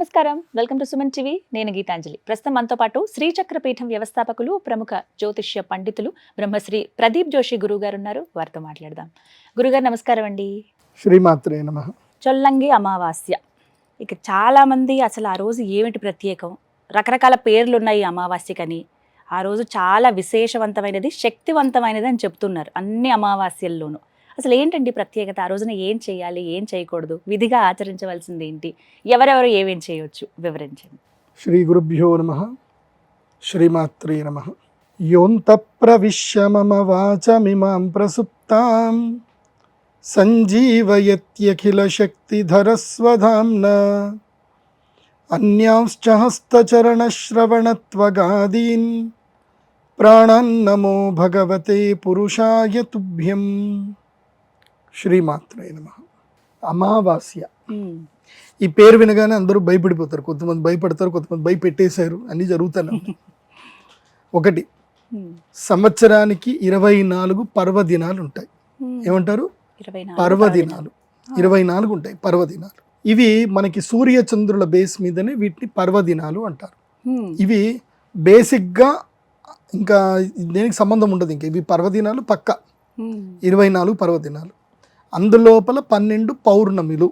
నమస్కారం, welcome to Suman TV. నేను గీతాంజలి. ప్రస్తుతం మనతో పాటు శ్రీచక్ర పీఠం వ్యవస్థాపకులు, ప్రముఖ జ్యోతిష్య పండితులు బ్రహ్మశ్రీ ప్రదీప్ జోషి గురువు గారు ఉన్నారు. వారితో మాట్లాడదాం. గురుగారు నమస్కారం అండి. శ్రీమాత్రే నమః. చొల్లంగి అమావాస్య. ఇక చాలా మంది అసలు ఆ రోజు ఏమిటి ప్రత్యేకం, రకరకాల పేర్లు ఉన్నాయి అమావాస్యకని. ఆ రోజు చాలా విశేషవంతమైనది, శక్తివంతమైనది అని చెప్తున్నారు అన్ని అమావాస్యల్లోనూ. అసలు ఏంటండి ప్రత్యేకత? ఆ రోజున ఏం చేయాలి, ఏం చేయకూడదు, విధిగా ఆచరించవలసింది ఏంటి, ఎవరెవరు ఏమేం చేయొచ్చు వివరించండి. శ్రీ గురుభ్యో నమః. శ్రీమాత్రే నమః. యోంత ప్రవిశ్య మమ వాచమిమాం ప్రసుప్తాం సంజీవయత్యఖిల శక్తిధరస్వధామ్నా అన్యాంశ్చ హస్తచరణశ్రవణత్వగాదీన్ ప్రాణాన్నమో భగవతే పురుషాయ తుభ్యం. శ్రీమాత్రే నమః. అమావాస్య ఈ పేరు వినగానే అందరూ భయపడిపోతారు. కొంతమంది భయపడతారు, కొంతమంది భయపెట్టేశారు. అన్నీ జరుగుతున్నాయి. ఒకటి, సంవత్సరానికి 24 పర్వదినాలు ఉంటాయి. ఏమంటారు? పర్వదినాలు 24 ఉంటాయి. పర్వదినాలు ఇవి మనకి సూర్య చంద్రుల బేస్ మీదనే వీటిని పర్వదినాలు అంటారు. ఇవి బేసిక్గా ఇంకా దేనికి సంబంధం ఉండదు. ఇంకా ఇవి పర్వదినాలు పక్క 24 పర్వదినాలు. అందులోపల 12 పౌర్ణమిలు.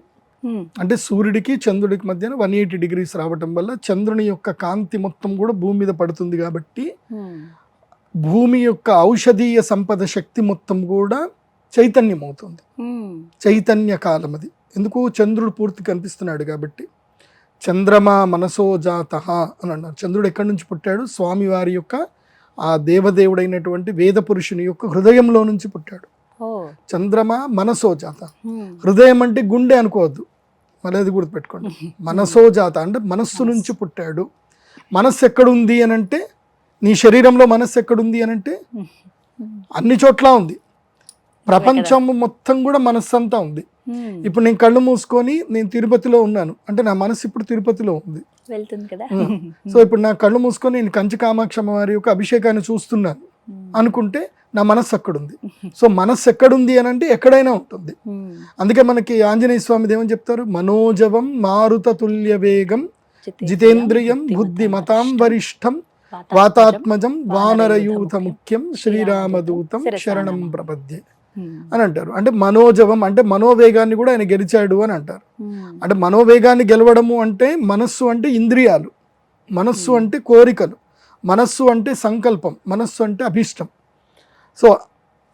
అంటే సూర్యుడికి చంద్రుడికి మధ్యన 180 డిగ్రీస్ రావటం వల్ల చంద్రుని యొక్క కాంతి మొత్తం కూడా భూమి మీద పడుతుంది. కాబట్టి భూమి యొక్క ఔషధీయ సంపద శక్తి మొత్తం కూడా చైతన్యం అవుతుంది. చైతన్య కాలం అది. ఎందుకు? చంద్రుడు పూర్తి కనిపిస్తున్నాడు కాబట్టి. చంద్రమా మనసో జాతః అని అన్నారు. చంద్రుడు ఎక్కడి నుంచి పుట్టాడు? స్వామివారి యొక్క ఆ దేవదేవుడైనటువంటి వేద పురుషుని యొక్క హృదయంలో నుంచి పుట్టాడు. చంద్రమా మనసో జాత. హృదయం అంటే గుండె అనుకోవద్దు, మళ్ళీ అది గుర్తుపెట్టుకోండి. మనసో జాత అంటే మనస్సు నుంచి పుట్టాడు. మనస్సు ఎక్కడుంది అని అంటే, నీ శరీరంలో మనస్సు ఎక్కడుంది అని అంటే అన్ని చోట్ల ఉంది. ప్రపంచం మొత్తం కూడా మనస్సు అంతా ఉంది. ఇప్పుడు నేను కళ్ళు మూసుకొని నేను తిరుపతిలో ఉన్నాను అంటే నా మనసు ఇప్పుడు తిరుపతిలో ఉంది. సో ఇప్పుడు నా కళ్ళు మూసుకొని నేను కంచి కామాక్షి అమ్మవారి యొక్క అభిషేకాన్ని చూస్తున్నాను అనుకుంటే నా మనస్సు అక్కడుంది. సో మనస్సు ఎక్కడుంది అని అంటే ఎక్కడైనా ఉంటుంది. అందుకే మనకి ఆంజనేయ స్వామి ఏమని చెప్తారు? మనోజవం మారుత తుల్య వేగం జితేంద్రియం బుద్ధిమతాం వరిష్టం వాతాత్మజం వానరయూథ ముఖ్యం శ్రీరామదూతం శరణం ప్రపద్యే అని అంటారు. అంటే మనోజవం అంటే మనోవేగాన్ని కూడా ఆయన గెలిచాడు అని అంటారు. అంటే మనోవేగాన్ని గెలవడము అంటే మనస్సు అంటే ఇంద్రియాలు, మనస్సు అంటే కోరికలు, మనస్సు అంటే సంకల్పం, మనస్సు అంటే అభిష్టం. సో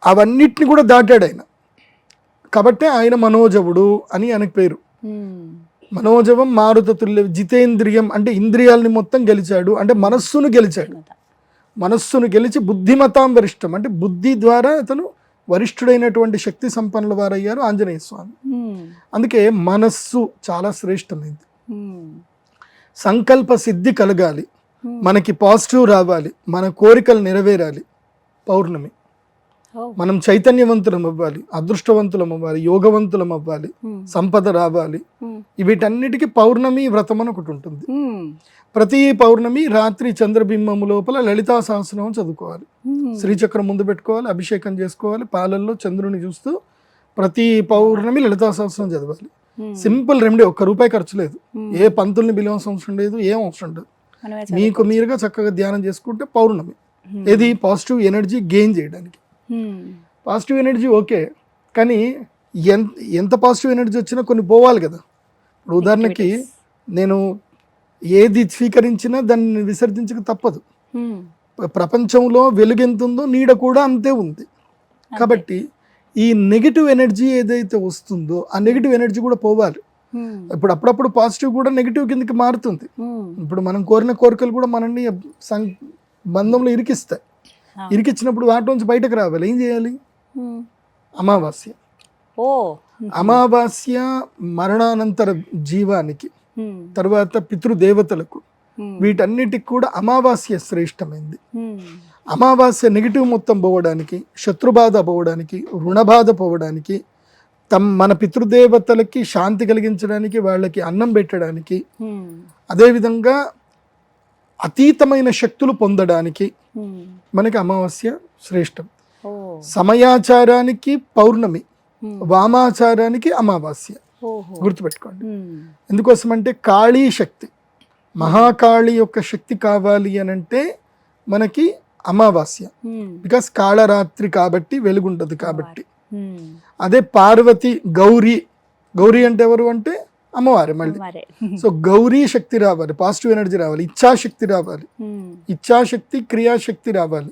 అవన్నిటిని కూడా దాటాడు ఆయన. కాబట్టి ఆయన మనోజవుడు అని ఆయనకు పేరు. మనోజవం మారుత తుల్య జితేంద్రియం అంటే ఇంద్రియాలని మొత్తం గెలిచాడు. అంటే మనస్సును గెలిచాడు. మనస్సును గెలిచి బుద్ధిమతాం వరిష్టం అంటే బుద్ధి ద్వారా అతను వరిష్ఠుడైనటువంటి శక్తి సంపన్నుల వారయ్యారు ఆంజనేయ స్వామి. అందుకే మనస్సు చాలా శ్రేష్టమైంది. సంకల్ప సిద్ధి కలగాలి, మనకి పాజిటివ్ రావాలి, మన కోరికలు నెరవేరాలి. పౌర్ణమి మనం చైతన్యవంతులం అవ్వాలి, అదృష్టవంతులం అవ్వాలి, యోగవంతులం అవ్వాలి, సంపద రావాలి. వీటన్నిటికీ పౌర్ణమి వ్రతం అని ఒకటి ఉంటుంది. ప్రతి పౌర్ణమి రాత్రి చంద్రబింబము లోపల లలితా సహస్రనామం చదువుకోవాలి. శ్రీచక్రం ముందు పెట్టుకోవాలి, అభిషేకం చేసుకోవాలి, పాలల్లో చంద్రుని చూస్తూ ప్రతి పౌర్ణమి లలితా సహస్రనామం చదవాలి. సింపుల్ రెమెడీ, ₹1 ఖర్చు లేదు. ఏ పంతుల్ని పిలవాల్సిన అవసరం లేదు, ఏం అవసరం లేదు. మీకు మీరుగా చక్కగా ధ్యానం చేసుకుంటే పౌర్ణమి. ఏది? పాజిటివ్ ఎనర్జీ గెయిన్ చేయడానికి. పాజిటివ్ ఎనర్జీ ఓకే, కానీ ఎంత పాజిటివ్ ఎనర్జీ వచ్చినా కొన్ని పోవాలి కదా. ఇప్పుడు ఉదాహరణకి నేను ఏది స్వీకరించినా దాన్ని విసర్జించక తప్పదు. ప్రపంచంలో వెలుగు ఎంత ఉందో నీడ కూడా అంతే ఉంది. కాబట్టి ఈ నెగిటివ్ ఎనర్జీ ఏదైతే వస్తుందో ఆ నెగిటివ్ ఎనర్జీ కూడా పోవాలి. ఇప్పుడు అప్పుడప్పుడు పాజిటివ్ కూడా నెగిటివ్ కిందకి మారుతుంది. ఇప్పుడు మనం కోరిన కోరికలు కూడా మనల్ని బంధంలో ఇరికిస్తాయి. ఇరికిచ్చినప్పుడు వాటి నుంచి బయటకు రావాలి. ఏం చేయాలి? అమావాస్య. అమావాస్య మరణానంతర జీవానికి, తర్వాత పితృదేవతలకు, వీటన్నిటికి కూడా అమావాస్య శ్రేష్టమైంది. అమావాస్య నెగిటివ్ మొత్తం పోవడానికి, శత్రుబాధ పోవడానికి, రుణబాధ పోవడానికి, మన పితృదేవతలకి శాంతి కలిగించడానికి, వాళ్ళకి అన్నం పెట్టడానికి, అదేవిధంగా అతీతమైన శక్తులు పొందడానికి మనకి అమావాస్య శ్రేష్టం. సమయాచారానికి పౌర్ణమి, వామాచారానికి అమావాస్య. ఓహో. గుర్తుపెట్టుకోండి. ఎందుకోసం అంటే కాళీ శక్తి, మహాకాళి యొక్క శక్తి కావాలి అని అంటే మనకి అమావాస్య, బికాస్ కాళరాత్రి కాబట్టి వెలుగుంటది కాబట్టి. అదే పార్వతి, గౌరీ అంటే ఎవరు అంటే అమ్మవారి మళ్ళీ. సో గౌరీ శక్తి రావాలి, పాజిటివ్ ఎనర్జీ రావాలి, ఇచ్ఛాశక్తి రావాలి, ఇచ్ఛాశక్తి క్రియాశక్తి రావాలి.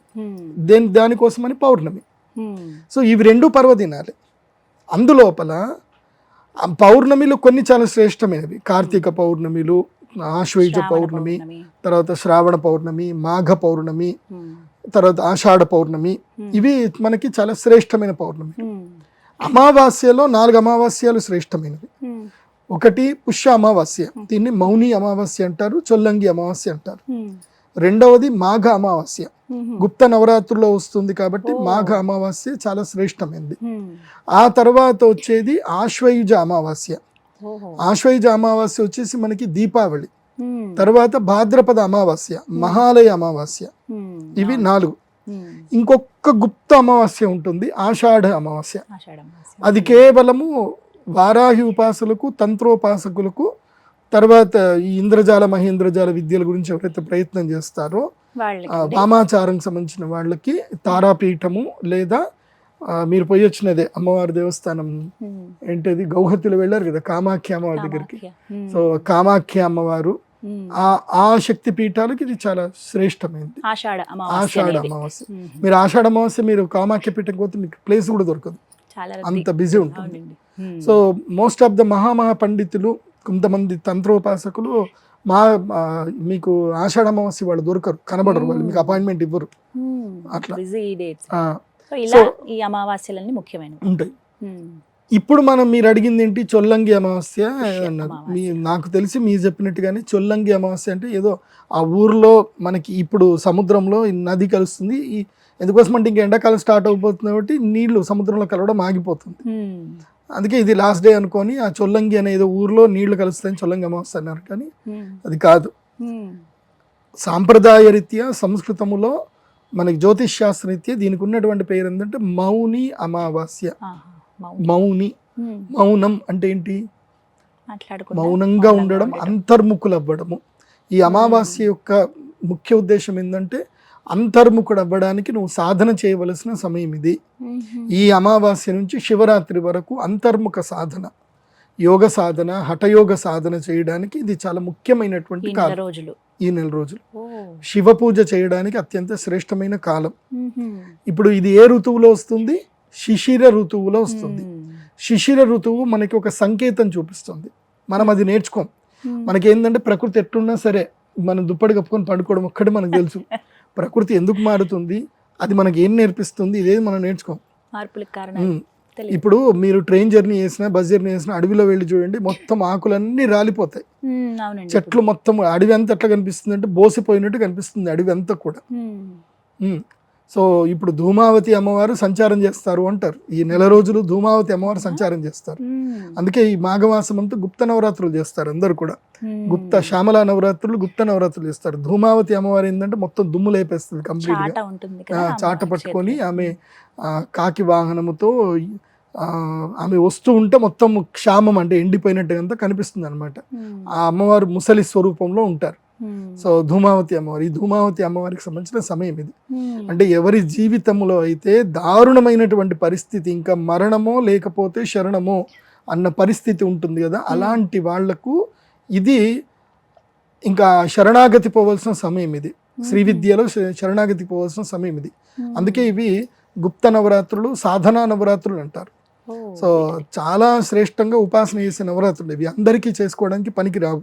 దానికోసమని పౌర్ణమి. సో ఇవి రెండు పర్వదినాలే. అందులోపల పౌర్ణమిలు కొన్ని చాలా శ్రేష్టమైనవి. కార్తీక పౌర్ణమిలు, ఆశ్వయుజ పౌర్ణమి, తర్వాత శ్రావణ పౌర్ణమి, మాఘ పౌర్ణమి, తర్వాత ఆషాఢ పౌర్ణమి, ఇవి మనకి చాలా శ్రేష్టమైన పౌర్ణమి. అమావాస్యలో 4 అమావాస్యలు శ్రేష్టమైనవి. ఒకటి పుష్య అమావాస్య, దీన్ని మౌని అమావాస్య అంటారు, చొల్లంగి అమావాస్య అంటారు. రెండవది మాఘ అమావాస్య, గుప్త నవరాత్రుల్లో వస్తుంది కాబట్టి మాఘ అమావాస్య చాలా శ్రేష్టమైనది. ఆ తర్వాత వచ్చేది ఆశ్వయుజ అమావాస్య. ఆశ్వయుజ అమావాస్య వచ్చేసి మనకి దీపావళి. తర్వాత భాద్రపద అమావాస్య, మహాలయ అమావాస్య, ఇవి 4. ఇంకొక గుప్త అమావాస్య ఉంటుంది, ఆషాఢ అమావాస్య. అది కేవలము వారాహి ఉపాసకులకు, తంత్రోపాసకులకు, తర్వాత ఈ ఇంద్రజాల మహేంద్రజాల విద్యల గురించి ఎవరైతే ప్రయత్నం చేస్తారో వామాచారం సంబంధించిన వాళ్ళకి తారాపీఠము, లేదా మీరు పోయి వచ్చినదే అమ్మవారి దేవస్థానం ఏంటది గౌహతిలో వెళ్ళారు కదా కామాఖ్య అమ్మవారి దగ్గరికి. సో కామాఖ్య అమ్మవారు, ఆ శక్తి పీఠాలకి ఇది చాలా శ్రేష్టమైనది ఆషాఢ అమావాస్య. మీరు ఆషాఢ అమావాస్య మీరు కామాఖ్య పీఠం పోతే మీకు ప్లేస్ కూడా దొరకదు, అంత బిజీ ఉంటుంది. సో మోస్ట్ ఆఫ్ ద మహా పండితులు, కొంతమంది తంత్రోపాసకులు మీకు ఆషాఢ అమావాస్య వాళ్ళు దొరకరు, కనబడరు, వాళ్ళు మీకు అపాయింట్మెంట్ ఇవ్వరు. అట్లా ఈ అమావాస్యలన్నీ ముఖ్యమైనవి ఉంటాయి. ఇప్పుడు మీరు అడిగింది ఏంటి, చొల్లంగి అమావాస్య అన్నారు. నాకు తెలిసి మీరు చెప్పినట్టుగానే చొల్లంగి అమావాస్య అంటే ఏదో ఆ ఊర్లో మనకి ఇప్పుడు సముద్రంలో నది కలుస్తుంది. ఎందుకోసం అంటే ఇంక ఎండాకాలం స్టార్ట్ అయిపోతుంది కాబట్టి నీళ్లు సముద్రంలో కలవడం ఆగిపోతుంది. అందుకే ఇది లాస్ట్ డే అనుకొని ఆ చొల్లంగి అనే ఏదో ఊర్లో నీళ్లు కలుస్తాయని చొల్లంగి అమావాస్య అన్నారు, కానీ అది కాదు. సాంప్రదాయ రీత్యా సంస్కృతములో మనకి జ్యోతిష్ శాస్త్ర రీత్యా దీనికి ఉన్నటువంటి పేరు ఏంటంటే మౌని అమావాస్య. మౌనం అంటే ఏంటి, మౌనంగా ఉండడం, అంతర్ముఖులు అవ్వడము. ఈ అమావాస్య యొక్క ముఖ్య ఉద్దేశం ఏంటంటే అంతర్ముఖుడు అవ్వడానికి నువ్వు సాధన చేయవలసిన సమయం ఇది. ఈ అమావాస్య నుంచి శివరాత్రి వరకు అంతర్ముఖ సాధన, యోగ సాధన, హఠయోగ సాధన చేయడానికి ఇది చాలా ముఖ్యమైనటువంటి కాలం. ఈ 4 రోజులు శివ పూజ చేయడానికి అత్యంత శ్రేష్టమైన కాలం. ఇప్పుడు ఇది ఏ ఋతువులో వస్తుంది, శిశిర ఋతువులో వస్తుంది. శిశిర ఋతువు మనకి ఒక సంకేతం చూపిస్తుంది, మనం అది నేర్చుకోం. మనకి ఏంటంటే ప్రకృతి ఎట్లున్నా సరే మనం దుప్పటి కప్పుకొని పండుకోవడం ఒక్కటి మనకు తెలుసు. ప్రకృతి ఎందుకు మారుతుంది, అది మనకి ఏం నేర్పిస్తుంది, ఇదేది మనం నేర్చుకోం. ఇప్పుడు మీరు ట్రైన్ జర్నీ చేసినా, బస్ జర్నీ చేసినా, అడవిలో వెళ్ళి చూడండి, మొత్తం ఆకులన్నీ రాలిపోతాయి. చెట్లు మొత్తం, అడవి అంతా ఎట్లా కనిపిస్తుంది అంటే బోసిపోయినట్టు కనిపిస్తుంది అడవి అంతా కూడా. సో ఇప్పుడు ధూమావతి అమ్మవారు సంచారం చేస్తారు అంటారు. ఈ 4 రోజులు ధూమావతి అమ్మవారు సంచారం చేస్తారు. అందుకే ఈ మాఘమాసం అంతా గుప్త నవరాత్రులు చేస్తారు అందరు కూడా. గుప్త శ్యామల నవరాత్రులు, గుప్త నవరాత్రులు చేస్తారు. ధూమావతి అమ్మవారు ఏంటంటే మొత్తం దుమ్ము లేపేస్తుంది కంప్లీట్ గా. చాట పట్టుకొని ఆమె కాకి వాహనముతో ఆమె వస్తూ ఉంటే మొత్తం క్షామం అంటే ఎండిపోయినట్టుగా కనిపిస్తుంది అనమాట. ఆ అమ్మవారు ముసలి స్వరూపంలో ఉంటారు. సో ధూమావతి అమ్మవారు, ఈ ధూమావతి అమ్మవారికి సంబంధించిన సమయం ఇది. అంటే ఎవరి జీవితంలో అయితే దారుణమైనటువంటి పరిస్థితి, ఇంకా మరణమో లేకపోతే శరణమో అన్న పరిస్థితి ఉంటుంది కదా, అలాంటి వాళ్లకు ఇది ఇంకా శరణాగతి పోవలసిన సమయం ఇది. శ్రీ విద్యలో శరణాగతి పోవలసిన సమయం ఇది. అందుకే ఇవి గుప్త నవరాత్రులు, సాధనా నవరాత్రులు అంటారు. సో చాలా శ్రేష్టంగా ఉపాసన చేసే నవరాత్రులు ఇవి. అందరికీ చేసుకోవడానికి పనికి రావు,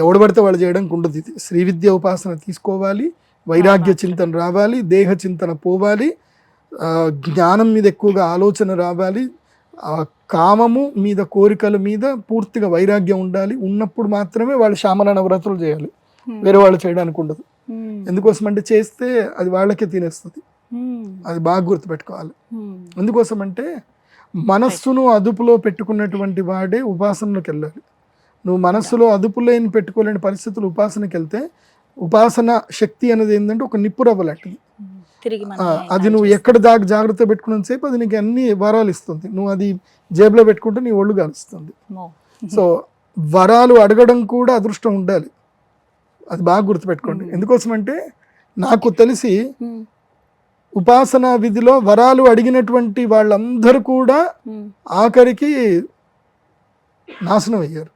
ఎవడు పడితే వాళ్ళు చేయడానికి ఉండదు. ఇది శ్రీ విద్య ఉపాసన తీసుకోవాలి, వైరాగ్య చింతన రావాలి, దేహ చింతన పోవాలి, జ్ఞానం మీద ఎక్కువగా ఆలోచన రావాలి, కామము మీద, కోరికల మీద పూర్తిగా వైరాగ్యం ఉండాలి. ఉన్నప్పుడు మాత్రమే వాళ్ళు శ్యామల నవరాత్రులు చేయాలి, వేరే వాళ్ళు చేయడానికి ఉండదు. ఎందుకోసం అంటే చేస్తే అది వాళ్ళకే తినేస్తుంది, అది బాగా గుర్తుపెట్టుకోవాలి. ఎందుకోసం అంటే మనస్సును అదుపులో పెట్టుకున్నటువంటి వాడే ఉపాసనలోకి వెళ్ళాలి. నువ్వు మనస్సులో అదుపు లేని పెట్టుకోలేని పరిస్థితులు ఉపాసనకి వెళ్తే, ఉపాసన శక్తి అనేది ఏంటంటే ఒక నిప్పు రవ్వ లాంటిది. తిరిగి అది నువ్వు ఎక్కడ దాకా జాగ్రత్త పెట్టుకున్నంత సేపు అది నీకు అన్ని వరాలు ఇస్తుంది. నువ్వు అది జేబులో పెట్టుకుంటే నీ ఒళ్ళు కాలుస్తుంది. సో వరాలు అడగడం కూడా అదృష్టం ఉండాలి, అది బాగా గుర్తుపెట్టుకోండి. ఎందుకోసం అంటే నాకు తెలిసి ఉపాసనా విధిలో వరాలు అడిగినటువంటి వాళ్ళందరూ కూడా ఆఖరికి నాశనం అయ్యారు.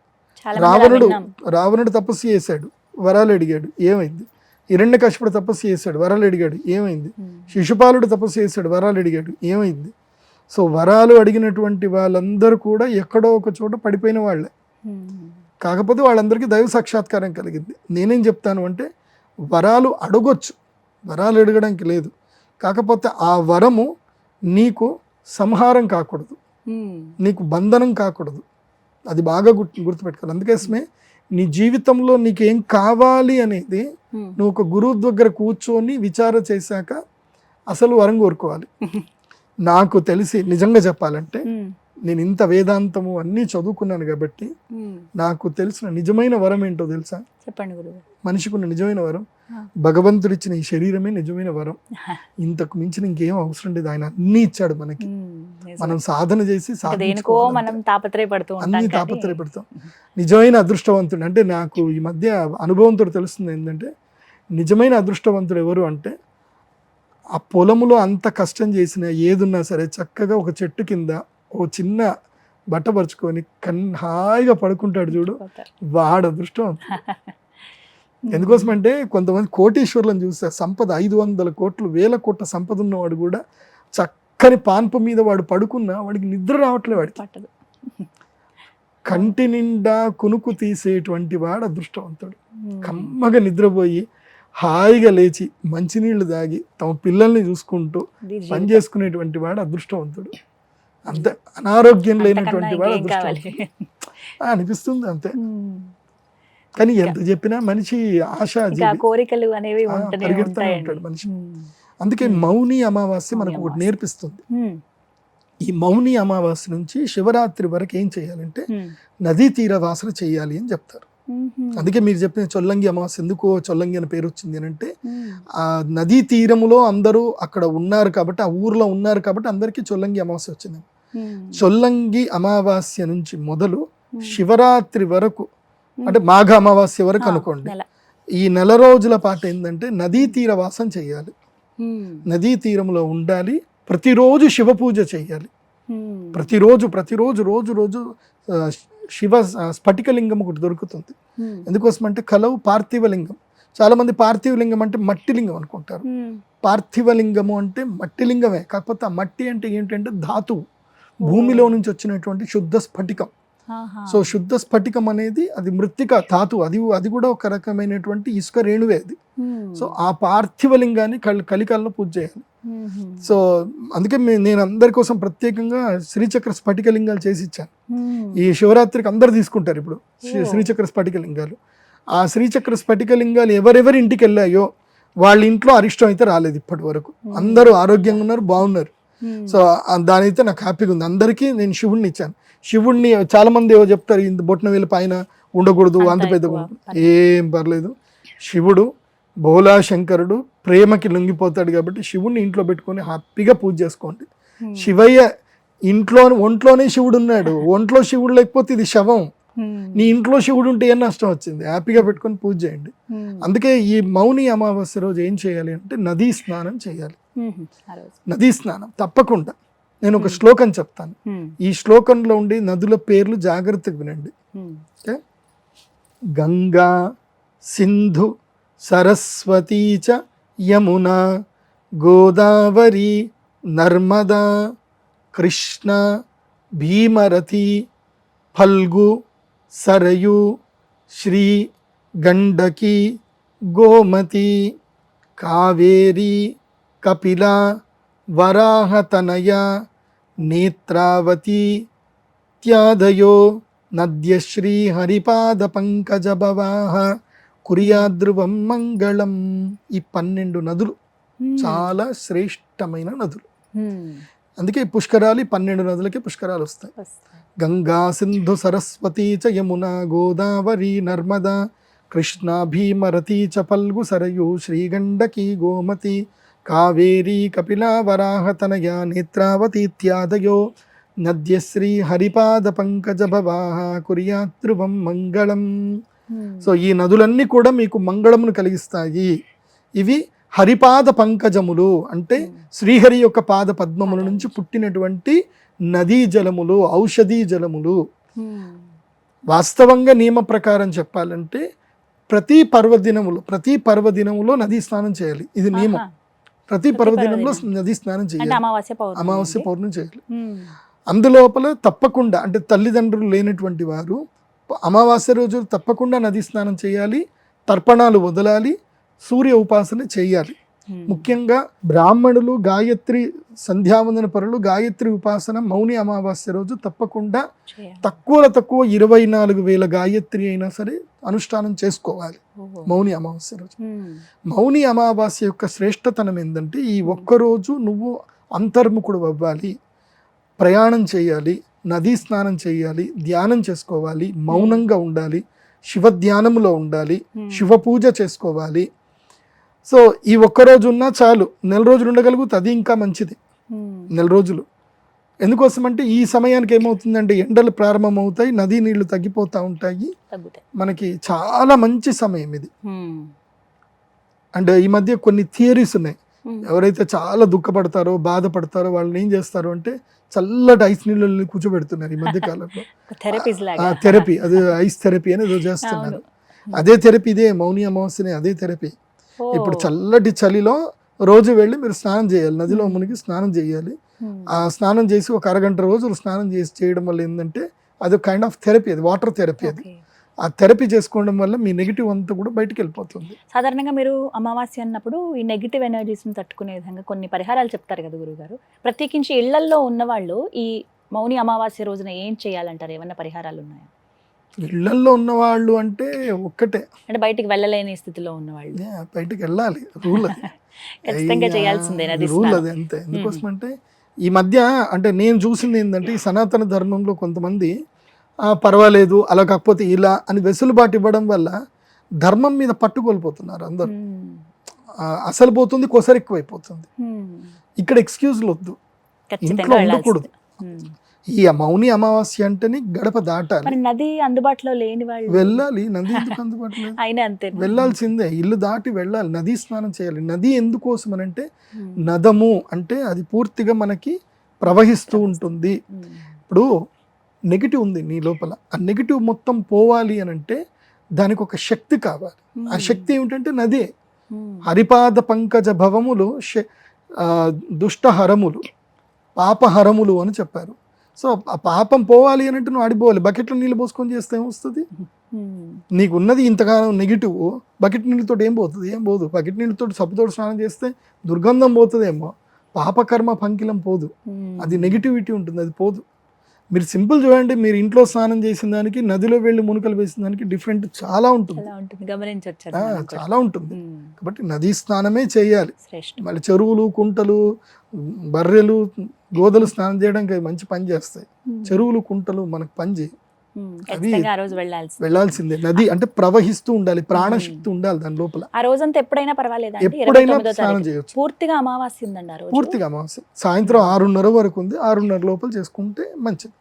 రావణుడు తపస్సు చేశాడు, వరాలు అడిగాడు, ఏమైంది? హిరణ్యకశిపుడు తపస్సు చేశాడు, వరాలు అడిగాడు, ఏమైంది? శిశుపాలుడు తపస్సు చేశాడు, వరాలు అడిగాడు, ఏమైంది? సో వరాలు అడిగినటువంటి వాళ్ళందరూ కూడా ఎక్కడో ఒక చోట పడిపోయిన వాళ్ళే. కాకపోతే వాళ్ళందరికీ దైవ సాక్షాత్కారం కలిగింది. నేనేం చెప్తాను అంటే వరాలు అడగొచ్చు, వరాలు అడగడానికి లేదు. కాకపోతే ఆ వరము నీకు సంహారం కాకూడదు, నీకు బంధనం కాకూడదు. అది బాగా గుర్తుపెట్టుకోవాలి. అందుకోసమే నీ జీవితంలో నీకేం కావాలి అనేది నువ్వు ఒక గురువు దగ్గర కూర్చొని విచార చేశాక అసలు వరం కోరుకోవాలి. నాకు తెలిసి నిజంగా చెప్పాలంటే నేను ఇంత వేదాంతము అన్నీ చదువుకున్నాను కాబట్టి నాకు తెలిసిన నిజమైన వరం ఏంటో తెలుసా? చెప్పండి గురువు. మనిషికున్న నిజమైన వరం భగవంతుడు ఇచ్చిన ఈ శరీరమే నిజమైన వరం. ఇంతకు మించిన ఇంకేం అవసరం లేదు. ఆయన అన్ని ఇచ్చాడు మనకి. మనం సాధన చేసి మనం అన్ని తాపత్రయపడతాం. నిజమైన అదృష్టవంతుడు అంటే నాకు ఈ మధ్య అనుభవంతో తెలుస్తుంది ఏంటంటే నిజమైన అదృష్టవంతుడు ఎవరు అంటే ఆ పొలములో అంత కష్టం చేసిన ఏదున్నా సరే చక్కగా ఒక చెట్టు కింద ఓ చిన్న బట్ట పరుచుకొని హాయిగా పడుకుంటాడు చూడు, వాడు అదృష్టం. ఎందుకోసం అంటే కొంతమంది కోటీశ్వరులను చూస్తే సంపద 500 కోట్లు 1000 కోట్ల సంపద ఉన్నవాడు కూడా చక్కని పాన్పు మీద వాడు పడుకున్నా వాడికి నిద్ర రావట్లే. వాడికి కంటి నిండా కునుకు తీసేటువంటి వాడు అదృష్టవంతుడు. కమ్మగా నిద్రపోయి హాయిగా లేచి మంచినీళ్లు తాగి తమ పిల్లల్ని చూసుకుంటూ పని చేసుకునేటువంటి వాడు అదృష్టవంతుడు. అంతే అనారోగ్యం లేనటువంటి వాడు అదృష్టవంతుడు అనిపిస్తుంది అంతే. కానీ ఎంత చెప్పినా మనిషి కోరికలు అనేవి పరిగెడుతూనే ఉంటాడు మనిషి. అందుకే మౌని అమావాస్య మనకు ఒకటి నేర్పిస్తుంది. ఈ మౌని అమావాస్య నుంచి శివరాత్రి వరకు ఏం చేయాలంటే నదీ తీర వాసన చేయాలి అని చెప్తారు. అందుకే మీరు చెప్పిన చొల్లంగి అమావాస్య ఎందుకో చొల్లంగి అని పేరు వచ్చింది అని అంటే ఆ నదీ తీరములో అందరూ అక్కడ ఉన్నారు కాబట్టి, ఆ ఊర్లో ఉన్నారు కాబట్టి అందరికీ చొల్లంగి అమావాస్య వచ్చింది. చొల్లంగి అమావాస్య నుంచి మొదలు శివరాత్రి వరకు అంటే మాఘ అమావాస్య వరకు అనుకోండి, ఈ నెల రోజుల పాటు ఏంటంటే నదీ తీర వాసం చేయాలి, నదీ తీరంలో ఉండాలి, ప్రతిరోజు శివ పూజ చేయాలి. ప్రతిరోజు రోజు రోజు శివ స్ఫటికలింగం ఒకటి దొరుకుతుంది. ఎందుకోసం అంటే కలవు పార్థివలింగం. చాలా మంది పార్థివలింగం అంటే మట్టి లింగం అనుకుంటారు. పార్థివలింగము అంటే మట్టి లింగమే, కాకపోతే ఆ మట్టి అంటే ఏంటంటే ధాతువు, భూమిలో నుంచి వచ్చినటువంటి శుద్ధ స్ఫటికం. సో శుద్ధ స్ఫటికం అనేది అది మృత్తిక ధాతు, అది కూడా ఒక రకమైనటువంటి ఇసుక రేణువే అది. సో ఆ పార్థివలింగాన్ని కలికాలంలో పూజ చేయాలి. సో అందుకే నేను అందరి కోసం ప్రత్యేకంగా శ్రీచక్ర స్ఫటికలింగాలు చేసి ఇచ్చాను. ఈ శివరాత్రికి అందరు తీసుకుంటారు ఇప్పుడు శ్రీచక్ర స్ఫటికలింగాలు. ఆ శ్రీచక్ర స్ఫటికలింగాలు ఎవరెవరి ఇంటికి వెళ్ళాయో వాళ్ళ ఇంట్లో అరిష్టం అయితే రాలేదు ఇప్పటి వరకు. అందరూ ఆరోగ్యంగా ఉన్నారు, బాగున్నారు. సో దానైతే నాకు హ్యాపీగా ఉంది. అందరికీ నేను శివుడిని ఇచ్చాను. శివుడిని చాలా మంది ఏవో చెప్తారు ఇంత బొట్టిన వేలు పైన ఉండకూడదు, అంత పెద్ద, ఏం పర్లేదు. శివుడు భోలా శంకరుడు ప్రేమకి లొంగిపోతాడు కాబట్టి శివుడిని ఇంట్లో పెట్టుకొని హ్యాపీగా పూజ చేసుకోండి. శివయ్య ఒంట్లోనే శివుడు ఉన్నాడు, ఒంట్లో శివుడు లేకపోతే ఇది శవం. నీ ఇంట్లో శివుడు ఉంటే ఏం నష్టం వచ్చింది? హ్యాపీగా పెట్టుకొని పూజ చేయండి. అందుకే ఈ మౌని అమావాస్య రోజు ఏం చేయాలి అంటే నదీ స్నానం చేయాలి. నదీ స్నానం తప్పకుండా. నేను ఒక శ్లోకం చెప్తాను, ఈ శ్లోకంలో ఉండే నదుల పేర్లు జాగ్రత్తగా వినండి. గంగా, సింధు, సరస్వతీ చ యమునా, గోదావరి, నర్మదా, కృష్ణ, భీమరథి, ఫల్గు, సరయు, శ్రీ, గండకి, గోమతి, కావేరి, కపిల, వరాహతనయ, నేత్రావతి త్యాదయో నద్యశ్రీ హరిపాద పంకజ భవాహ కుర్యాద్రువం మంగళం. ఈ 12 నదులు చాలా శ్రేష్టమైన నదులు. అందుకే పుష్కరాలు 12 నదులకి పుష్కరాలు వస్తాయి. గంగా, సింధు, సరస్వతి చ యమునా, గోదావరి, నర్మదా, కృష్ణ, భీమరథి చ ఫల్గు, సరయు, శ్రీగండకి, గోమతి, కావేరీ కపిలా వరాహ తనయా నేత్రావతీత్యాదయో నద్యశ్రీ హరిపాద పంకజ భవాహ కుర్యాతృవం మంగళం. సో ఈ నదులన్నీ కూడా మీకు మంగళమును కలిగిస్తాయి. ఇవి హరిపాద పంకజములు అంటే శ్రీహరి యొక్క పాద పద్మముల నుంచి పుట్టినటువంటి నదీ జలములు, ఔషధీ జలములు. వాస్తవంగా నియమ ప్రకారం చెప్పాలంటే ప్రతి పర్వదినములో నదీ స్నానం చేయాలి. ఇది నియమం. ప్రతి పర్వదినంలో నదీ స్నానం చేయాలి. అమావాస్య పౌర్ణమి చేయాలి. అందులోపల తప్పకుండా అంటే తల్లిదండ్రులు లేనటువంటి వారు అమావాస్య రోజు తప్పకుండా నదీ స్నానం చేయాలి, తర్పణాలు వదలాలి, సూర్య ఉపాసన చేయాలి. ముఖ్యంగా బ్రాహ్మణులు గాయత్రి సంధ్యావందన పరులు గాయత్రి ఉపాసన మౌని అమావాస్య రోజు తప్పకుండా తక్కువ 24,000 గాయత్రి అయినా సరే అనుష్ఠానం చేసుకోవాలి మౌని అమావాస్య రోజు. మౌని అమావాస్య యొక్క శ్రేష్టతనం ఏంటంటే ఈ ఒక్కరోజు నువ్వు అంతర్ముఖుడు అవ్వాలి, ప్రయాణం చేయాలి, నదీ స్నానం చేయాలి, ధ్యానం చేసుకోవాలి, మౌనంగా ఉండాలి, శివ ధ్యానంలో ఉండాలి, శివ పూజ చేసుకోవాలి. సో ఈ ఒక్కరోజు ఉన్నా చాలు, నెల రోజులు ఉండగలుగుతుంది, అది ఇంకా మంచిది. నెల రోజులు ఎందుకోసం అంటే ఈ సమయానికి ఏమవుతుందంటే ఎండలు ప్రారంభమవుతాయి, నదీ నీళ్లు తగ్గిపోతూ ఉంటాయి, మనకి చాలా మంచి సమయం ఇది. అండ్ ఈ మధ్య కొన్ని థియరీస్ ఉన్నాయి. ఎవరైతే చాలా దుఃఖపడతారో బాధపడతారో వాళ్ళని ఏం చేస్తారు అంటే చల్లటి ఐస్ నీళ్ళని కూర్చోబెడుతున్నారు ఈ మధ్య కాలంలో. థెరపీ, అది ఐస్ థెరపీ అని ఏదో చేస్తున్నారు. అదే థెరపీ, ఇదే మౌని అమావాస్యనే అదే థెరపీ. ఇప్పుడు చల్లటి చలిలో రోజు వెళ్ళి మీరు స్నానం చేయాలి, నదిలో మునిగి స్నానం చేయాలి. ఆ స్నానం చేసి ఒక అరగంట రోజులు స్నానం చేయడం వల్ల ఏంటంటే అది కైండ్ ఆఫ్ థెరపీ, అది వాటర్ థెరపీ. అది ఆ థెరపీ చేసుకోవడం వల్ల మీ నెగిటివ్ అంతా కూడా బయటకు వెళ్ళిపోతుంది. సాధారణంగా మీరు అమావాస్య అన్నప్పుడు ఈ నెగిటివ్ ఎనర్జీస్ని తట్టుకునే విధంగా కొన్ని పరిహారాలు చెప్తారు కదా గురుగారు. ప్రత్యేకించి ఇళ్లల్లో ఉన్నవాళ్ళు ఈ మౌని అమావాస్య రోజున ఏం చేయాలంటారు? ఏమన్నా పరిహారాలు ఉన్నాయా? ఇళ్లల్లో ఉన్నవాళ్ళు అంటే ఒక్కటే, అంటే బయటికి వెళ్ళలేని స్థితిలో ఉన్నవాళ్ళు బయటకు వెళ్ళాలి. రూల్ అది ఖచ్చితంగా చేయాల్సిందే, రూల్ అది అంతే. ఎందుకోసం అంటే ఈ మధ్య అంటే నేను చూసింది ఏంటంటే ఈ సనాతన ధర్మంలో కొంతమంది పర్వాలేదు అలా కాకపోతే ఇలా అని వెసులుబాటు ఇవ్వడం వల్ల ధర్మం మీద పట్టు కోల్పోతున్నారు అందరూ. అసలు పోతుంది, కొసరు ఎక్కువైపోతుంది. ఇక్కడ ఎక్స్క్యూజ్లు వద్దు, ఇంట్లో ఉండకూడదు. ఈ మౌని అమావాస్య అంటేనే గడప దాటాలి. నది అందుబాటులో లేని వాళ్ళు వెళ్ళాలి. నది ఎందుకు అందుబాటులో అంతే, వెళ్ళాల్సిందే. ఇల్లు దాటి వెళ్ళాలి, నదీ స్నానం చేయాలి. నది ఎందుకోసం అని అంటే నదము అంటే అది పూర్తిగా మనకి ప్రవహిస్తూ ఉంటుంది. ఇప్పుడు నెగిటివ్ ఉంది నీ లోపల, ఆ నెగిటివ్ మొత్తం పోవాలి అని అంటే దానికి ఒక శక్తి కావాలి. ఆ శక్తి ఏమిటంటే నదే. హరిపాద పంకజ భవములు దుష్టహరములు పాపహరములు అని చెప్పారు. సో ఆ పాపం పోవాలి అని అంటే నువ్వు ఆడిపోవాలి. బకెట్లో నీళ్ళు పోసుకొని చేస్తే ఏమొస్తుంది? నీకు ఉన్నది ఇంతకాలం నెగిటివ్, బకెట్ నీళ్ళతో ఏం పోతుంది? ఏం పోదు. బకెట్ నీళ్ళతో సబ్బుతో స్నానం చేస్తే దుర్గంధం పోతుందేమో, పాపకర్మ పంకిలం పోదు. అది నెగిటివిటీ ఉంటుంది, అది పోదు. మీరు సింపుల్ చూడండి, మీరు ఇంట్లో స్నానం చేసిన దానికి నదిలో వెళ్ళి మునుకలు వేసిన దానికి డిఫరెంట్ చాలా ఉంటుంది, చాలా ఉంటుంది. కాబట్టి నదీ స్నానమే చేయాలి. మళ్ళీ చెరువులు, కుంటలు, బర్రెలు, గోదలు స్నానం చేయడానికి మంచి పని చేస్తాయి. చెరువులు, కుంటలు మనకు పని చేయి, అవి వెళ్ళాల్సిందే. నది అంటే ప్రవహిస్తూ ఉండాలి, ప్రాణశక్తి ఉండాలి దాని లోపల. ఆ రోజంతా ఎప్పుడైనా పర్వాలేదు, ఎప్పుడైనా స్నానం చేయొచ్చు. పూర్తిగా అమావాస్య ఉందండి, పూర్తిగా అమావాస్య సాయంత్రం 6:30 వరకు ఉంది. 6:30 లోపల చేసుకుంటే మంచిది.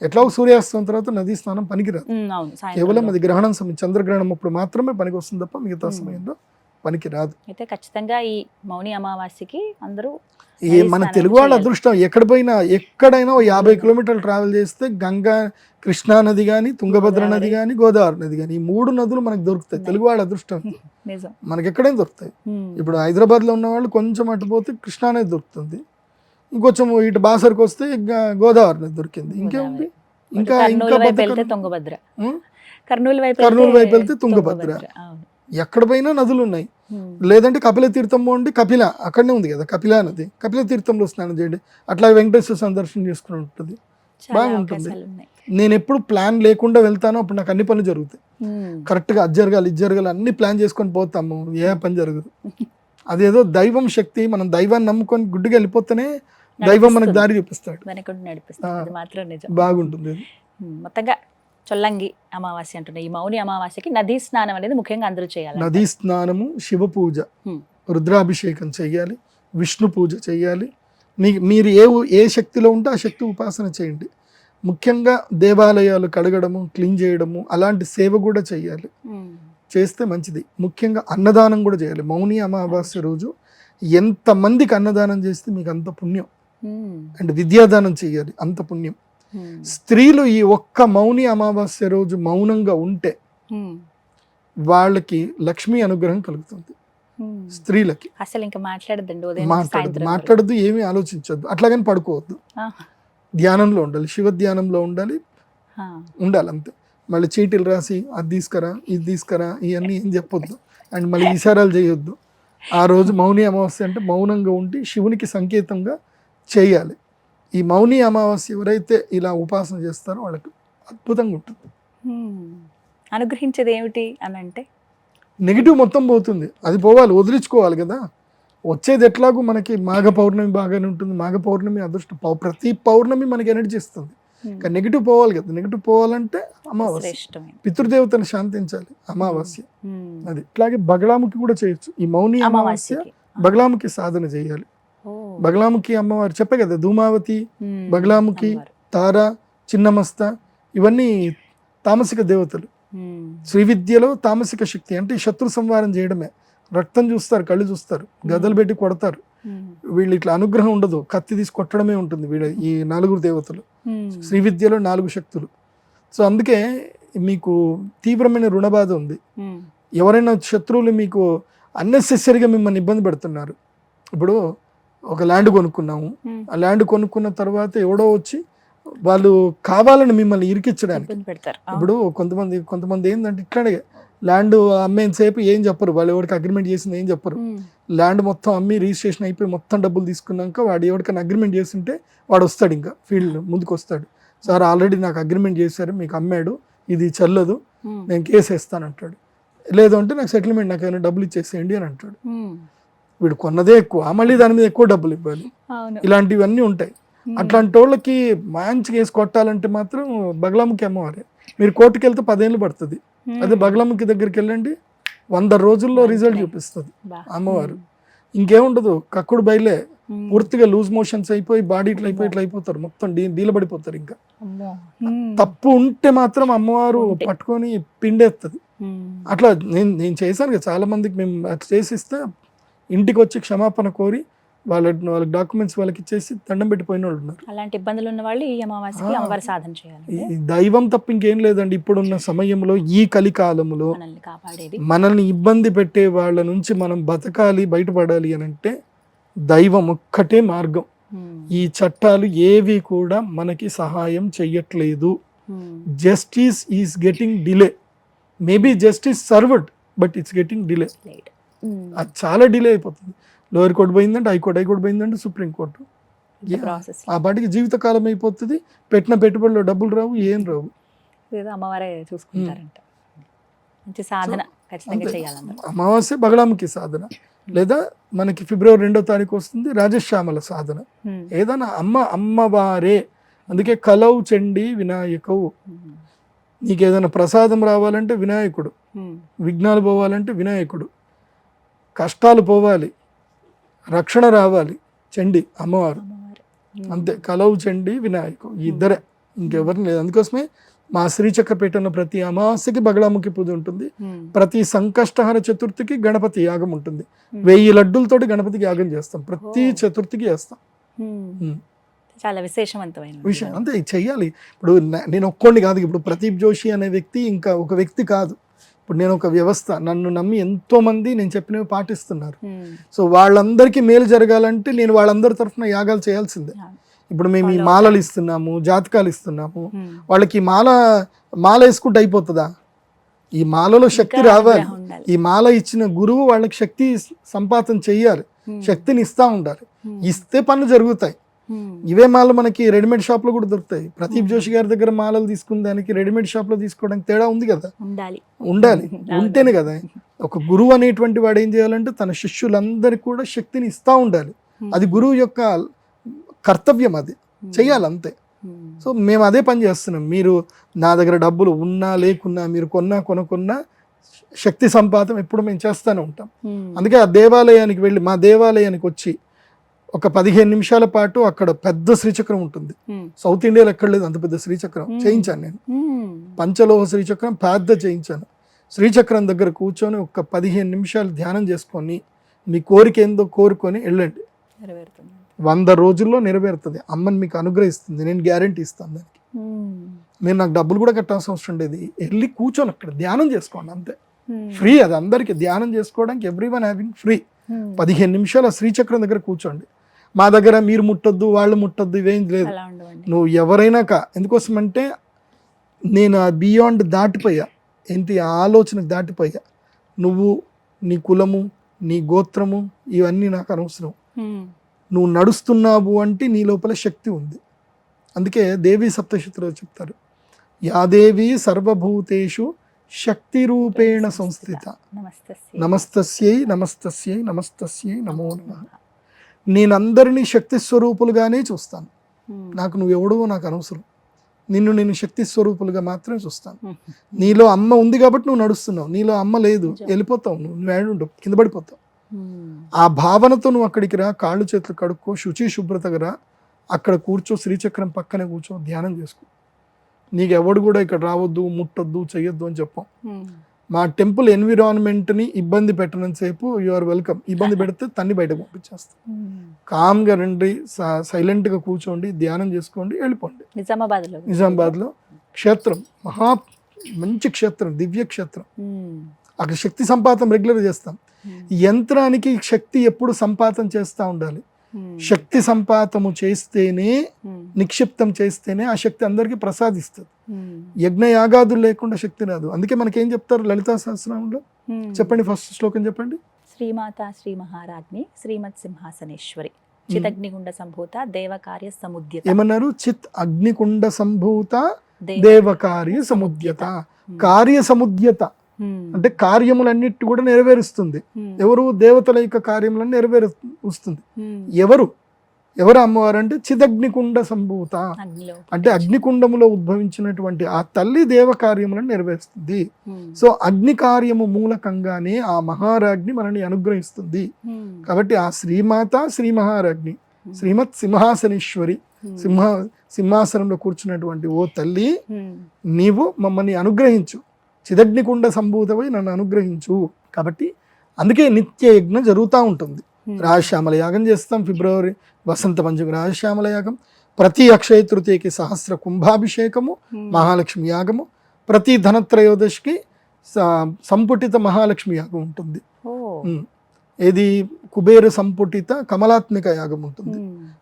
ఎట్లా సూర్యాస్తం తర్వాత నదీ స్నానం పనికిరాదు. కేవలం అది గ్రహణం సమయం, చంద్రగ్రహణం అప్పుడు మాత్రమే పనికి వస్తుంది తప్ప మిగతా సమయంలో పనికి రాదు. అయితే ఖచ్చితంగా ఈ మౌని అమావాస్యకి అందరూ మన తెలుగు వాళ్ళ అదృష్టం. ఎక్కడైనా 50 కిలోమీటర్లు ట్రావెల్ చేస్తే గంగా, కృష్ణా నది కానీ, తుంగభద్ర నది కానీ, గోదావరి నది కానీ, ఈ 3 నదులు మనకు దొరుకుతాయి. తెలుగు వాళ్ళ అదృష్టం మనకి ఎక్కడైనా దొరుకుతాయి. ఇప్పుడు హైదరాబాద్లో ఉన్న వాళ్ళు కొంచెం అటుపోతే కృష్ణా నది దొరుకుతుంది, ఇంకొంచెం ఇటు బాసర్కి వస్తే గోదావరి నది దొరికింది. ఇంకేముంది? ఇంకా కర్నూలు వైపు వెళ్తే తుంగభద్ర. ఎక్కడ పోయినా నదులు ఉన్నాయి. లేదంటే కపిల తీర్థం పోండి, కపిల అక్కడనే ఉంది కదా కపిలా నది, కపిల తీర్థంలో స్నానం చేయండి. అట్లా వెంకటేశ్వర సందర్శనం చేసుకుని ఉంటుంది, బాగుంటుంది. నేను ఎప్పుడు ప్లాన్ లేకుండా వెళ్తానో అప్పుడు నాకు అన్ని పనులు జరుగుతాయి. కరెక్ట్గా అది జరగాలి, ఇది జరగాలి, అన్ని ప్లాన్ చేసుకొని పోతాము, ఏ పని జరగదు. అదేదో దైవం శక్తి, మనం దైవాన్ని నమ్ముకొని గుడ్డుగా వెళ్ళిపోతేనే దైవం మనకు దారి చూపిస్తాడు, బాగుంటుంది. మొత్తంగా చొల్లంగి అమావాస్య అంటున్నాయి. ఈ మౌని అమావాస్యకి నదీ స్నానం అనేది ముఖ్యంగా అందరూ చేయాలి. నదీ స్నానము, శివ పూజ, రుద్రాభిషేకం చెయ్యాలి, విష్ణు పూజ చేయాలి. మీరు ఏ శక్తిలో ఉంటే ఆ శక్తి ఉపాసన చేయండి. ముఖ్యంగా దేవాలయాలు కడగడము, క్లీన్ చేయడము, అలాంటి సేవ కూడా చేయాలి. చేస్తే మంచిది. ముఖ్యంగా అన్నదానం కూడా చేయాలి. మౌని అమావాస్య రోజు ఎంతమందికి అన్నదానం చేస్తే మీకు అంత పుణ్యం. అండ్ విద్యాదానం చేయాలి, అంత పుణ్యం. స్త్రీలు ఈ ఒక్క మౌని అమావాస్య రోజు మౌనంగా ఉంటే వాళ్ళకి లక్ష్మీ అనుగ్రహం కలుగుతుంది. స్త్రీలకి అసలు ఇంకా మాట్లాడద్దు, ఏమీ ఆలోచించద్దు, అట్లాగని పడుకోవద్దు. ధ్యానంలో ఉండాలి, శివ ధ్యానంలో ఉండాలి అంతే. మళ్ళీ చీటీలు రాసి అది తీసుకురా, ఇది తీసుకురా, ఇవన్నీ ఏం చెప్పొద్దు. అండ్ మళ్ళీ ఇషారాలు చేయొద్దు. ఆ రోజు మౌని అమావాస్య అంటే మౌనంగా ఉండి శివునికి సంకేతంగా చేయాలి. ఈ మౌని అమావాస్య ఎవరైతే ఇలా ఉపాసన చేస్తారో వాళ్ళకి అద్భుతంగా ఉంటుంది. అనుగ్రహించేది ఏమిటి అని అంటే నెగిటివ్ మొత్తం పోతుంది. అది పోవాలి, వదిలించుకోవాలి కదా. వచ్చేది ఎట్లాగూ మనకి మాఘ పౌర్ణమి బాగానే ఉంటుంది. మాఘ పౌర్ణమి అదృష్టం. ప్రతి పౌర్ణమి మనకి ఎనర్జీ ఇస్తుంది. కానీ నెగిటివ్ పోవాలి కదా. నెగిటివ్ పోవాలంటే అమావాస్య, పితృదేవతను శాంతించాలి అమావాస్య. అది ఇట్లాగే బగళాముఖి కూడా చేయొచ్చు. ఈ మౌని అమావాస్య బగళాముఖి సాధన చేయాలి. బగళాముఖి అమ్మవారు చెప్పే కదా, ధూమావతి, బగళాముఖి, తార, చిన్నమస్త, ఇవన్నీ తామసిక దేవతలు. శ్రీ విద్యలో తామసిక శక్తి అంటే శత్రు సంహారం చేయడమే. రక్తం చూస్తారు, కళ్ళు చూస్తారు, గదలు పెట్టి కొడతారు. వీళ్ళు ఇట్లా అనుగ్రహం ఉండదు, కత్తి తీసి కొట్టడమే ఉంటుంది వీళ్ళ ఈ 4 దేవతలు. శ్రీ విద్యలో 4 శక్తులు. సో అందుకే మీకు తీవ్రమైన రుణబాధ ఉంది. ఎవరైనా శత్రువులు మీకు అన్నెసెసరీగా మిమ్మల్ని ఇబ్బంది పెడుతున్నారు. ఇప్పుడు ఒక ల్యాండ్ కొనుక్కున్నాము, ఆ ల్యాండ్ కొనుక్కున్న తర్వాత ఎవడో వచ్చి వాళ్ళు కావాలని మిమ్మల్ని ఇరికించడానికి. ఇప్పుడు కొంతమంది ఏంటంటే ఇట్లానే ల్యాండ్ అమ్మేంత సేపు ఏం చెప్పరు, వాళ్ళు ఎవరికి అగ్రిమెంట్ చేసింది ఏం చెప్పరు. ల్యాండ్ మొత్తం అమ్మి రిజిస్ట్రేషన్ అయిపోయి మొత్తం డబ్బులు తీసుకున్నాక వాడు ఎవరికైనా అగ్రిమెంట్ చేస్తుంటే వాడు వస్తాడు, ఇంకా ఫీల్డ్ ముందుకు వస్తాడు. సార్ ఆల్రెడీ నాకు అగ్రిమెంట్ చేశారు, మీకు అమ్మాడు, ఇది చెల్లదు, నేను కేసు వేస్తానంటాడు. లేదు అంటే నాకు సెటిల్మెంట్, నాకు ఏమైనా డబ్బులు ఇచ్చేసేయండి అని అంటాడు. వీడు కొన్నదే ఎక్కువ, మళ్ళీ దాని మీద ఎక్కువ డబ్బులు ఇవ్వాలి. ఇలాంటివన్నీ ఉంటాయి. అట్లాంటి వాళ్ళకి మంచి కేసు కొట్టాలంటే మాత్రం బగళాముఖి అమ్మవారే. మీరు కోర్టుకు వెళ్తే 10 ఏళ్ళు పడుతుంది. అదే బగళాముఖి దగ్గరికి వెళ్ళండి, 100 రోజుల్లో రిజల్ట్ చూపిస్తుంది అమ్మవారు. ఇంకేముండదు, కక్కుడు బయలే, పూర్తిగా లూజ్ మోషన్స్ అయిపోయి బాడీ ఇట్లా అయిపోతారు, మొత్తం డీలబడిపోతారు. ఇంకా తప్పు ఉంటే మాత్రం అమ్మవారు పట్టుకొని పిండేస్తుంది. అట్లా నేను చేశాను కదా, చాలా మందికి మేము చేసిస్తే ఇంటికి వచ్చి క్షమాపణ కోరి వాళ్ళకి డాక్యుమెంట్స్ వాళ్ళకి ఇచ్చేసి దండం పెట్టిపోయిన వాళ్ళు ఉన్నారు. అలాంటి ఇబ్బందులు ఉన్న వాళ్ళు ఈ అమావాస్యకి అమ్మవారి సాధన చేయాలి. దైవం తప్ప ఇంకేం లేదండి. ఇప్పుడున్న సమయంలో, ఈ కలికాలంలో మనల్ని ఇబ్బంది పెట్టే వాళ్ళ నుంచి మనం బతకాలి, బయటపడాలి అని అంటే దైవం ఒక్కటే మార్గం. ఈ చట్టాలు ఏవి కూడా మనకి సహాయం చెయ్యట్లేదు. Justice is getting delay. Maybe justice served, but it's getting delay. అది చాలా డిలే అయిపోతుంది. లోయర్ కోర్టు పోయిందంటే హైకోర్టు పోయిందంటే సుప్రీంకోర్టు. ఆ పాటికి జీవితకాలం అయిపోతుంది. పెట్టిన పెట్టుబడిలో డబ్బులు రావు, ఏం రావు. అమ్మవారే చూసుకుంటారంట. మంచి సాధన ఖచ్చితంగా చేయాలి. అమావాస్య బగళాముఖి సాధన, లేదా మనకి ఫిబ్రవరి 2వ తారీఖు వస్తుంది రాజశ్యామల సాధన. ఏదైనా అమ్మవారే. అందుకే కలవు చండి వినాయకవు. నీకు ఏదైనా ప్రసాదం రావాలంటే వినాయకుడు, విఘ్నాలు పోవాలంటే వినాయకుడు, కష్టాలు పోవాలి, రక్షణ రావాలి, చండి అమ్మవారు. అంతే, కలవు చండి వినాయకు, ఇద్దరే, ఇంకెవరిని లేదు. అందుకోసమే మా శ్రీచక్రపేటలో ప్రతి అమావాస్యకి బగళాముఖి పూజ ఉంటుంది. ప్రతి సంకష్టహర చతుర్థికి గణపతి యాగం ఉంటుంది. 1000 లడ్డులతోటి గణపతికి యాగం చేస్తాం, ప్రతి చతుర్థికి చేస్తాం. చాలా విశేషవంతమైన విషయం. అంతే, చెయ్యాలి. ఇప్పుడు నేను ఒక్కోడిని కాదు. ఇప్పుడు ప్రదీప్ జోషి అనే వ్యక్తి ఇంకా ఒక వ్యక్తి కాదు. ఇప్పుడు నేను ఒక వ్యవస్థ, నన్ను నమ్మి ఎంతో మంది నేను చెప్పినవి పాటిస్తున్నారు. సో వాళ్ళందరికీ మేలు జరగాలంటే నేను వాళ్ళందరి తరఫున యాగాలు చేయాల్సిందే. ఇప్పుడు మేము ఈ మాలలు ఇస్తున్నాము, జాతకాలు ఇస్తున్నాము. వాళ్ళకి మాల వేసుకుంటే అయిపోతుందా? ఈ మాలలో శక్తి రావాలి. ఈ మాల ఇచ్చిన గురువు వాళ్ళకి శక్తి సంపాదన చెయ్యాలి, శక్తిని ఇస్తా ఉండాలి. ఇస్తే పనులు జరుగుతాయి. ఇవే మాలలు మనకి రెడీమేడ్ షాప్ లో కూడా దొరుకుతాయి. ప్రదీప్ జోషి గారి దగ్గర మాలలు తీసుకున్న దానికి రెడీమేడ్ షాప్ లో తీసుకోవడానికి తేడా ఉంది కదా. ఉండాలి, ఉంటేనే కదా. ఒక గురువు అనేటువంటి వాడు ఏం చేయాలంటే తన శిష్యులందరికీ కూడా శక్తిని ఇస్తా ఉండాలి. అది గురువు యొక్క కర్తవ్యం, అది చెయ్యాలి, అంతే. సో మేము అదే పని చేస్తున్నాం. మీరు నా దగ్గర డబ్బులు ఉన్నా లేకున్నా, మీరు కొనుక్కున్నా శక్తి సంపాదన ఎప్పుడు మేము చేస్తూనే ఉంటాం. అందుకే ఆ దేవాలయానికి వెళ్ళి, మా దేవాలయానికి వచ్చి ఒక 15 నిమిషాల పాటు అక్కడ పెద్ద శ్రీచక్రం ఉంటుంది. సౌత్ ఇండియాలో ఎక్కడ లేదు అంత పెద్ద శ్రీచక్రం. చేయించాను నేను, పంచలోహ శ్రీచక్రం పెద్ద చేయించాను. శ్రీచక్రం దగ్గర కూర్చొని ఒక 15 నిమిషాలు ధ్యానం చేసుకొని మీ కోరిక ఏందో కోరుకొని వెళ్ళండి. 100 రోజుల్లో నెరవేరుతుంది. అమ్మని మీకు అనుగ్రహిస్తుంది, నేను గ్యారంటీ ఇస్తాను దానికి. మీరు నాకు డబ్బులు కూడా కట్టాల్సిన అవసరం ఉండేది. వెళ్ళి కూర్చొని అక్కడ ధ్యానం చేసుకోండి, అంతే. ఫ్రీ, అది అందరికి ధ్యానం చేసుకోవడానికి ఎవ్రీవన్ హ్యావింగ్ ఫ్రీ. 15 నిమిషాలు ఆ శ్రీచక్రం దగ్గర కూర్చోండి. మా దగ్గర మీరు ముట్టొద్దు వాళ్ళు ముట్టొద్దు ఇవేం లేదు. నువ్వు ఎవరైనా ఎందుకోసం అంటే నేను ఆ బియాండ్ దాటిపోయా, ఏంటి ఆలోచనకు దాటిపోయా. నువ్వు నీ కులము నీ గోత్రము ఇవన్నీ నాకు అనవసరం. నువ్వు నడుస్తున్నావు అంటే నీ లోపల శక్తి ఉంది. అందుకే దేవి సప్తశతిలో చెప్తారు, యాదేవి సర్వభూతేషు శక్తి రూపేణ సంస్థిత నమస్తస్యై నమస్తస్యై నమస్తస్యై నమో నమః. నేను అందరినీ శక్తి స్వరూపులుగానే చూస్తాను. నాకు నువ్వెవడో నాకు అనవసరం. నేను శక్తి స్వరూపులుగా మాత్రమే చూస్తాను. నీలో అమ్మ ఉంది కాబట్టి నువ్వు నడుస్తున్నావు. నీలో అమ్మ లేదు, వెళ్ళిపోతావు, నువ్వు కింద పడిపోతావు. ఆ భావనతో నువ్వు అక్కడికి రా, కాళ్ళు చేతులు కడుక్కో, శుచి శుభ్రతగా రా, అక్కడ కూర్చో, శ్రీచక్రం పక్కనే కూర్చో, ధ్యానం చేసుకో. నీకు ఎవడు కూడా ఇక్కడ రావద్దు, ముట్టొద్దు, చెయ్యొద్దు అని చెప్పాం. మా టెంపుల్ ఎన్విరాన్మెంట్ని ఇబ్బంది పెట్టనంతసేపు యు ఆర్ వెల్కమ్. ఇబ్బంది పెడితే తన్ని బయటకు పంపించేస్తాం. కామ్గా రండి, సైలెంట్గా కూర్చోండి, ధ్యానం చేసుకోండి, వెళ్ళిపోండి. నిజామాబాద్లో క్షేత్రం, మంచి క్షేత్రం, దివ్య క్షేత్రం. అక్కడ శక్తి సంపాదన రెగ్యులర్ చేస్తాం. యంత్రానికి శక్తి ఎప్పుడు సంపాదన చేస్తూ ఉండాలి. శక్తి సంపాతము చేస్తేనే, నిక్షిప్తం చేస్తేనే ఆ శక్తి అందరికీ ప్రసాదిస్తుంది. యజ్ఞ యాగాదులు లేకుండా శక్తి రాదు. అందుకే మనకేం చెప్తారు లలితా సహస్రనామంలో? చెప్పండి, ఫస్ట్ శ్లోకం చెప్పండి. శ్రీమాత శ్రీ మహారాజ్ఞి శ్రీమత్ సింహాసనేశ్వరి చిత్ అగ్నికుండ సంభూత దేవకార్య సముద్యత. ఏమన్నారు? చిత్ అగ్నికుండ సంభూత దేవకార్య సముద్యత. కార్య సముద్యత అంటే కార్యములన్నిటి కూడా నెరవేరుస్తుంది. ఎవరు? దేవతల యొక్క కార్యములను నెరవేరుస్తుంది. ఎవరు అమ్మవారు అంటే చిదగ్నికుండ సంభూత అంటే అగ్నికుండములో ఉద్భవించినటువంటి ఆ తల్లి దేవ కార్యములను నెరవేరుస్తుంది. సో అగ్ని కార్యము మూలకంగానే ఆ మహారాజ్ఞి మనల్ని అనుగ్రహిస్తుంది. కాబట్టి ఆ శ్రీమాత శ్రీ మహారాజ్ఞి శ్రీమత్ సింహాసనేశ్వరి, సింహాసనంలో కూర్చున్నటువంటి ఓ తల్లి, నీవు మమ్మల్ని అనుగ్రహించు, చిదగ్నికుండ సంభూతమై నన్ను అనుగ్రహించు. కాబట్టి అందుకే నిత్య యజ్ఞం జరుగుతూ ఉంటుంది. రాజశ్యామల యాగం చేస్తాం. ఫిబ్రవరి వసంత పంచమి రాజశ్యామల యాగం, ప్రతి అక్షయ తృతీయకి సహస్ర కుంభాభిషేకము, మహాలక్ష్మి యాగము, ప్రతి ధనత్రయోదశికి సంపుటిత మహాలక్ష్మి యాగం ఉంటుంది. ఇది కుబేర సంపుటిత కమలాత్మిక యాగం ఉంటుంది.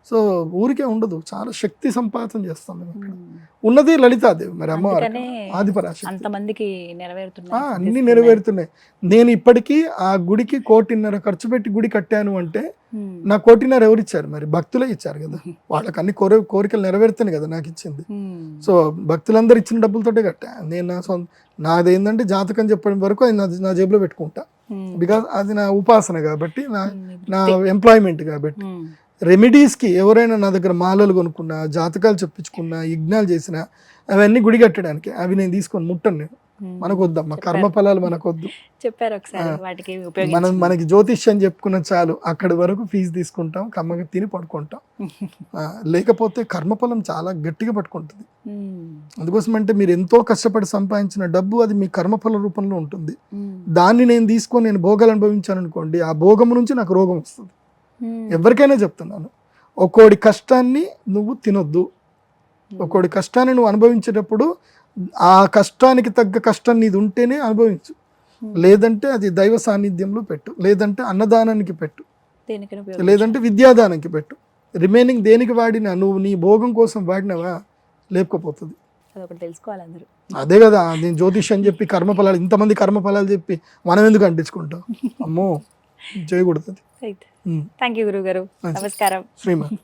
సో ఊరికే ఉండదు, చాలా శక్తి సంపాదన చేస్తాం మేము అక్కడ. ఉన్నది లలితాదేవి, మరి అమ్మవారు ఆదిపరాశక్తి. అన్ని నెరవేరుతున్నాయి. నేను ఇప్పటికీ ఆ గుడికి 1.5 కోటి ఖర్చు పెట్టి గుడి కట్టాను అంటే నా 1.5 కోటి ఎవరు ఇచ్చారు? మరి భక్తులే ఇచ్చారు కదా. వాళ్ళకి అన్ని కోరికలు నెరవేరుతాయి కదా నాకు ఇచ్చింది. సో భక్తులందరూ ఇచ్చిన డబ్బులతోటే కట్టా. నేను నాదేంటంటే జాతకం చెప్పడం వరకు అది నా జేబులో పెట్టుకుంటా. బికాస్ అది నా ఉపాసన కాబట్టి, నా ఎంప్లాయ్మెంట్ కాబట్టి. రెమెడీస్కి ఎవరైనా నా దగ్గర మాలలు కొనుక్కున్నా, జాతకాలు చెప్పించుకున్నా, యజ్ఞాలు చేసినా అవన్నీ గుడి కట్టడానికి. అవి నేను తీసుకొని ముట్టను. నేను మనకొద్దమ్మా, కర్మ ఫలాలు మనకొద్దు. చెప్పారు మనకి జ్యోతిష్యం చెప్పుకున్న చాలు, అక్కడి వరకు ఫీజు తీసుకుంటాం, కమ్మగా తిని పడుకుంటాం. లేకపోతే కర్మఫలం చాలా గట్టిగా పట్టుకుంటుంది. అందుకోసం అంటే మీరు ఎంతో కష్టపడి సంపాదించిన డబ్బు అది మీ కర్మఫల రూపంలో ఉంటుంది. దాన్ని నేను తీసుకొని నేను భోగాలు అనుభవించాను అనుకోండి, ఆ భోగం నుంచి నాకు రోగం వస్తుంది. ఎవరికైనా చెప్తున్నాను, ఒక్కోడి కష్టాన్ని నువ్వు తినొద్దు. ఒక్కోడి కష్టాన్ని నువ్వు అనుభవించేటప్పుడు ఆ కష్టానికి తగ్గ కష్టం నీది ఉంటేనే అనుభవించు. లేదంటే అది దైవ సాన్నిధ్యంలో పెట్టు, లేదంటే అన్నదానానికి పెట్టు, లేదంటే విద్యాదానానికి పెట్టు. రిమైనింగ్ దేనికి వాడినా నువ్వు నీ భోగం కోసం వాడినవా లేకపోతుంది. అదే కదా నేను జ్యోతిష్యం చెప్పి కర్మఫలాలు, ఇంతమంది కర్మఫలాలు చెప్పి మనం ఎందుకు అంటించుకుంటాం? అమ్మో చేయకూడదు. థ్యాంక్ యూ గురువు గారు. నమస్కారం. శ్రీమాన్.